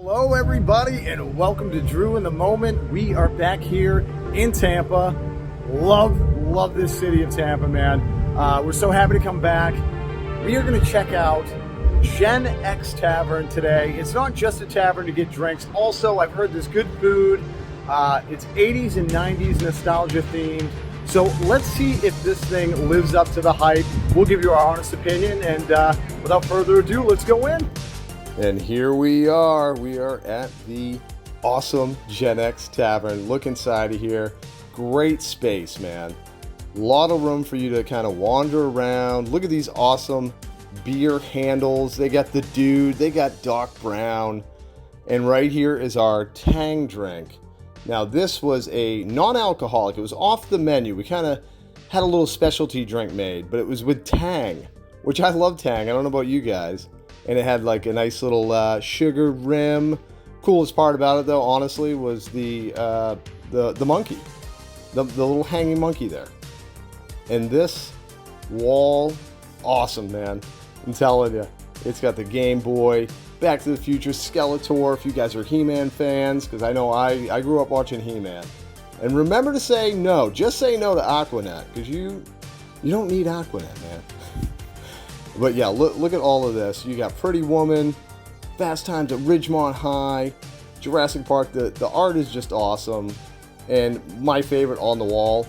Hello everybody and welcome to Drew in the Moment. We are back here in Tampa. Love this city of Tampa, man. We're so happy to come back. We are going to check out GenX Tavern today. It's not just a tavern to get drinks. Also, I've heard there's good food. It's 80s and 90s nostalgia themed. So let's see if this thing lives up to the hype. We'll give you our honest opinion, and without further ado, let's go in. And here we are. We are at the awesome GenX Tavern. Look inside of here. Great space, man. A lot of room for you to kind of wander around. Look at these awesome beer handles. They got the Dude. They got Doc Brown. And right here is our Tang drink. Now, this was a non-alcoholic. It was off the menu. We kind of had a little specialty drink made, but it was with Tang, which I love Tang. I don't know about you guys. And it had like a nice little sugar rim. Coolest part about it, though, honestly, was the monkey, the little hanging monkey there. And this wall, awesome, man. I'm telling you, it's got the Game Boy, Back to the Future, Skeletor. If you guys are He-Man fans, because I know I grew up watching He-Man. And remember to say no. Just say no to Aquanet, because you don't need Aquanet, man. But yeah, look at all of this. You got Pretty Woman, Fast Times at Ridgemont High, Jurassic Park. The art is just awesome. And my favorite on the wall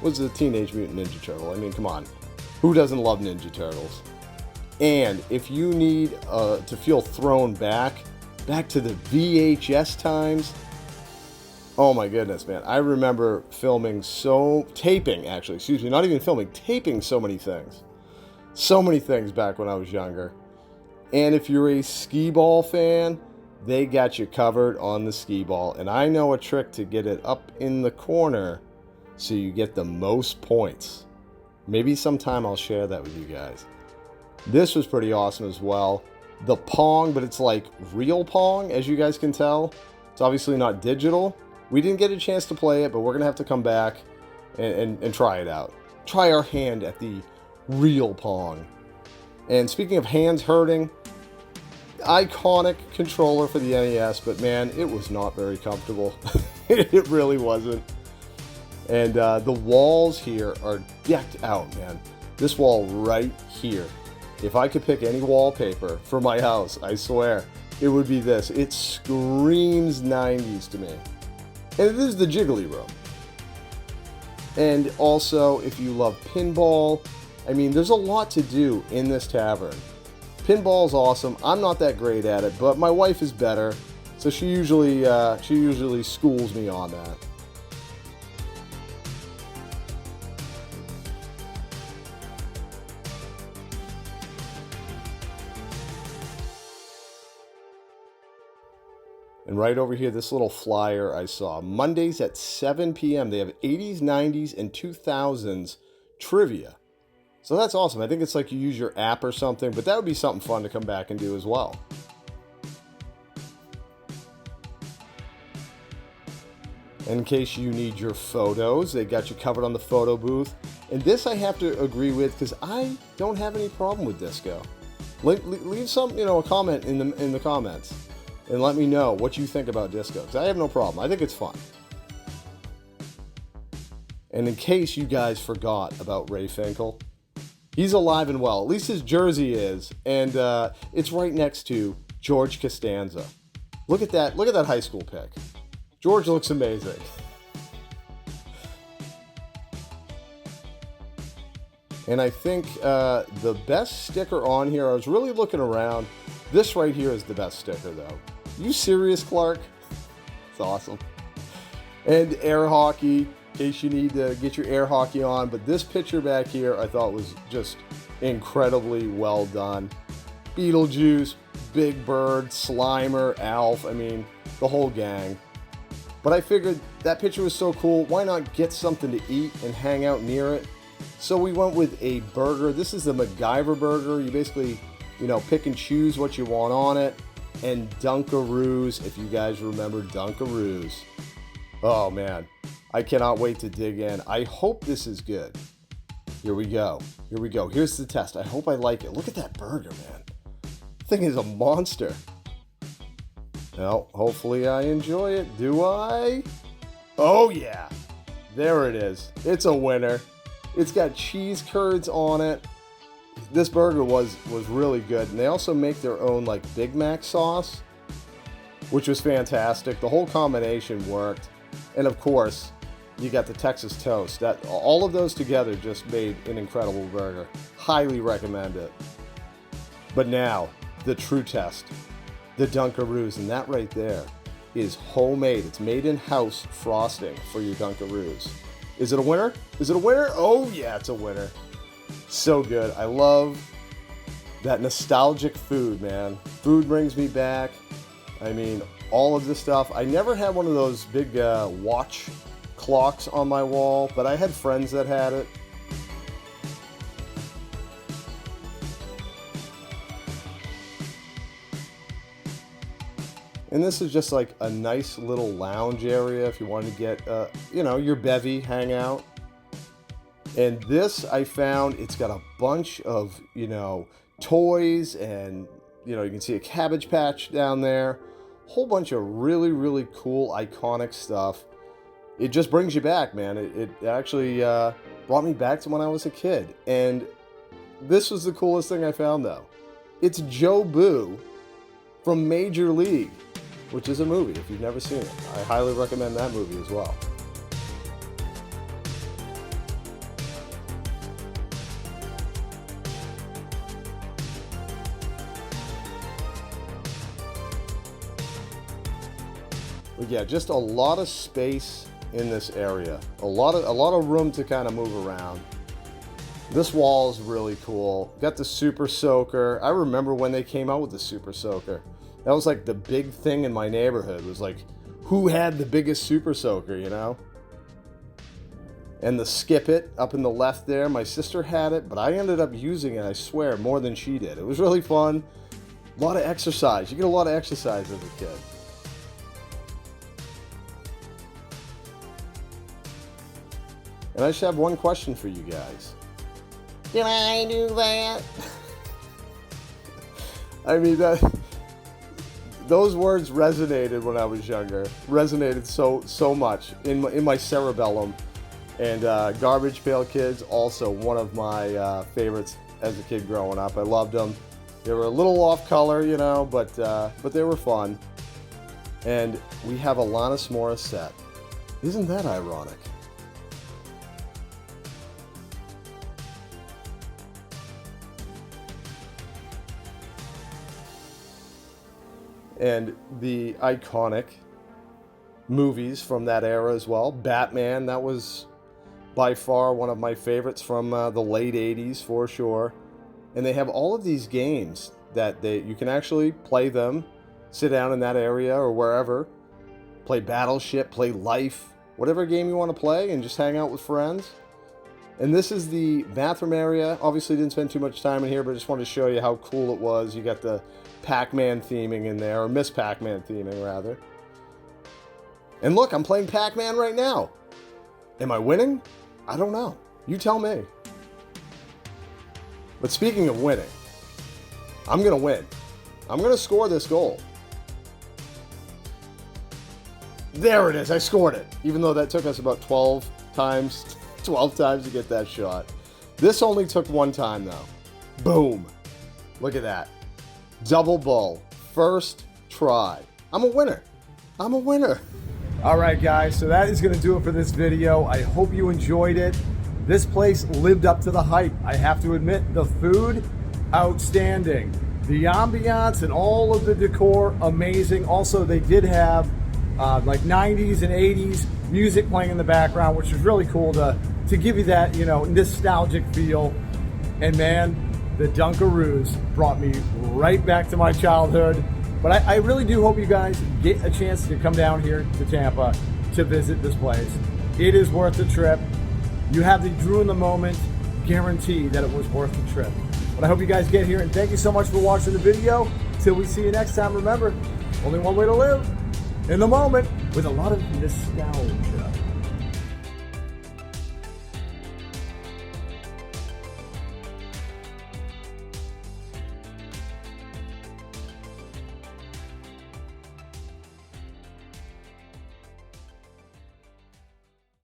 was the Teenage Mutant Ninja Turtle. I mean, come on. Who doesn't love Ninja Turtles? And if you need to feel thrown back to the VHS times, oh my goodness, man. I remember taping so many things. So many things back when I was younger. And if you're a skee ball fan, they got you covered on the skee ball. And I know a trick to get it up in the corner so you get the most points. Maybe sometime I'll share that with you guys. This was pretty awesome as well. The Pong, but it's like real Pong, as you guys can tell. It's obviously not digital. We didn't get a chance to play it, but we're going to have to come back and try it out. Try our hand at the real Pong. And speaking of hands hurting, iconic controller for the NES, but man, it was not very comfortable. It really wasn't. And the walls here are decked out, man. This wall right here. If I could pick any wallpaper for my house, I swear, it would be this. It screams 90s to me. And it is the Jiggly Room. And also, if you love pinball, I mean, there's a lot to do in this tavern. Pinball's awesome. I'm not that great at it, but my wife is better, so she usually schools me on that. And right over here, this little flyer I saw. Mondays at 7 p.m. They have 80s, 90s, and 2000s trivia. So that's awesome. I think it's like you use your app or something, but that would be something fun to come back and do as well. In case you need your photos, they got you covered on the photo booth. And this I have to agree with because I don't have any problem with disco. Leave some, a comment in the comments and let me know what you think about disco, because I have no problem. I think it's fun. And in case you guys forgot about Ray Finkel, he's alive and well. At least his jersey is. And it's right next to George Costanza. Look at that. Look at that high school pic. George looks amazing. And I think the best sticker on here, I was really looking around. This right here is the best sticker, though. You serious, Clark? It's awesome. And air hockey, in case you need to get your air hockey on. But this picture back here I thought was just incredibly well done. Beetlejuice, Big Bird, Slimer, Alf, I mean, the whole gang. But I figured that picture was so cool, why not get something to eat and hang out near it? So we went with a burger. This is the MacGyver burger. You basically, pick and choose what you want on it. And Dunkaroos, if you guys remember Dunkaroos. Oh man, I cannot wait to dig in. I hope this is good. Here we go. Here's the test. I hope I like it. Look at that burger, man. The thing is a monster. Well, hopefully I enjoy it. Do I? Oh yeah, there it is. It's a winner. It's got cheese curds on it. This burger was really good. And they also make their own like Big Mac sauce, which was fantastic. The whole combination worked. And of course, you got the Texas toast. That all of those together just made an incredible burger. Highly recommend it. But now, the true test. The Dunkaroos, and that right there is homemade. It's made in-house frosting for your Dunkaroos. Is it a winner? Is it a winner? Oh yeah, it's a winner. So good. I love that nostalgic food, man. Food brings me back. I mean, all of this stuff. I never had one of those big watch clocks on my wall, but I had friends that had it. And this is just like a nice little lounge area if you want to get, you know, your bevy hangout. And this I found, it's got a bunch of, you know, toys and, you know, you can see a Cabbage Patch down there. Whole bunch of really, really cool, iconic stuff. It just brings you back, man. It actually brought me back to when I was a kid. And this was the coolest thing I found, though. It's �𝐻𝐻 from Major League, which is a movie if you've never seen it. I highly recommend that movie as well. But yeah, just a lot of space in this area. A lot of room to kind of move around. This wall is really cool. Got the Super Soaker. I remember when they came out with the Super Soaker. That was like the big thing in my neighborhood. It was like, who had the biggest Super Soaker, you know? And the Skip It up in the left there. My sister had it, but I ended up using it, I swear, more than she did. It was really fun. A lot of exercise. You get a lot of exercise as a kid. And I just have one question for you guys. Did I do that? I mean, those words resonated when I was younger. Resonated so much in my cerebellum. And Garbage Pail Kids, also one of my favorites as a kid growing up. I loved them. They were a little off color, you know, but they were fun. And we have Alanis Morissette. Isn't that ironic? And the iconic movies from that era as well. Batman, that was by far one of my favorites from the late 80s for sure. And they have all of these games that you can actually play them, sit down in that area or wherever, play Battleship, play Life, whatever game you want to play, and just hang out with friends. And this is the bathroom area. Obviously didn't spend too much time in here, but I just wanted to show you how cool it was. You got the Pac-Man theming in there, or Miss Pac-Man theming rather. And look, I'm playing Pac-Man right now. Am I winning? I don't know. You tell me. But speaking of winning, I'm going to win. I'm going to score this goal. There it is. I scored it. Even though that took us about 12 times to get that shot. This only took one time though. Boom. Look at that. Double bull. First try. I'm a winner. I'm a winner. All right, guys. So that is going to do it for this video. I hope you enjoyed it. This place lived up to the hype. I have to admit, the food, outstanding. The ambiance and all of the decor, amazing. Also, they did have like 90s and 80s music playing in the background, which is really cool to give you that, you know, nostalgic feel. And man, the Dunkaroos brought me right back to my childhood. But I really do hope you guys get a chance to come down here to Tampa to visit this place. It is worth the trip. You have the Drew in the Moment guarantee that it was worth the trip. But I hope you guys get here, and thank you so much for watching the video. Till we see you next time, remember, only one way to live, in the moment, with a lot of nostalgia.